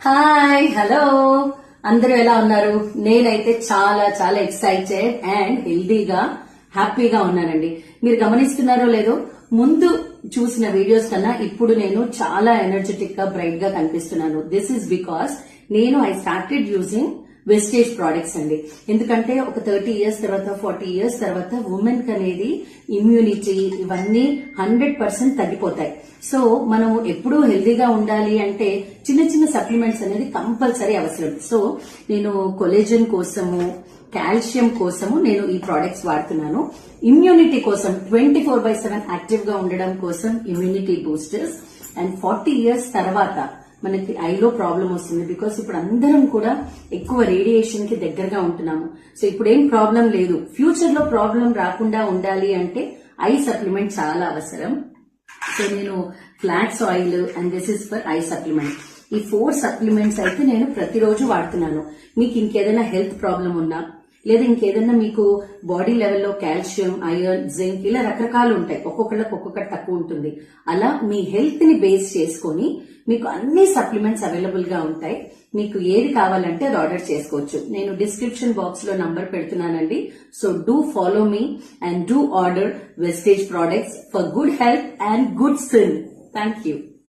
Hi hello అందరూ ఎలా ఉన్నారు? నేనైతే చాలా చాలా ఎక్సైటెడ్ అండ్ హెల్దీగా హ్యాపీగా ఉన్నానండి. మీరు గమనిస్తున్నారో లేదో, ముందు చూసిన వీడియోస్ కన్నా ఇప్పుడు నేను చాలా ఎనర్జెటిక్ గా బ్రైట్ గా కనిపిస్తున్నాను. This is because I started using Vestige products అండి. ఎందుకంటే ఒక 30 ఇయర్స్ తర్వాత 40 ఇయర్స్ తర్వాత ఉమెన్ కి అనేది ఇమ్యూనిటీ ఇవన్నీ 100% తగ్గిపోతాయి. సో మనం ఎప్పుడూ హెల్దీగా ఉండాలి అంటే చిన్న చిన్న సప్లిమెంట్స్ అనేది కంపల్సరీ అవసరం. సో నేను కొలేజన్ కోసము, కాల్షియం కోసము నేను ఈ ప్రోడక్ట్స్ వాడుతున్నాను. ఇమ్యూనిటీ కోసం 24/7 యాక్టివ్ గా ఉండడం కోసం ఇమ్యూనిటీ బూస్టర్స్. అండ్ 40 ఇయర్స్ తర్వాత మనకి ఐలో ప్రాబ్లం వస్తుంది. బికాస్ ఇప్పుడు అందరం కూడా ఎక్కువ రేడియేషన్ కి దగ్గరగా ఉంటున్నాము. సో ఇప్పుడు ఏం ప్రాబ్లం లేదు. ఫ్యూచర్ లో ప్రాబ్లం రాకుండా ఉండాలి అంటే ఐ సప్లిమెంట్ చాలా అవసరం. సో నేను flax oil and this is for I supplement. ఈ 4 సప్లిమెంట్స్ అయితే నేను ప్రతిరోజు వాడుతున్నాను. మీకు ఇంకేదైనా హెల్త్ ప్రాబ్లం ఉన్నా లేదా ఇంకేదన్నా మీకు బాడీ లెవెల్లో కాల్షియం, ఐరన్, జింక్ ఇలా రకరకాలు ఉంటాయి. ఒక్కొక్కళ్ళకి ఒక్కొక్కటి తక్కువ ఉంటుంది. అలా మీ హెల్త్ ని బేస్ చేసుకుని మీకు అన్ని సప్లిమెంట్స్ అవైలబుల్ గా ఉంటాయి. మీకు ఏది కావాలంటే అది ఆర్డర్ చేసుకోవచ్చు. నేను డిస్క్రిప్షన్ బాక్స్ లో నంబర్ పెడుతున్నానండి. So do follow me and do order Vestige products for good health and good skin. Thank you.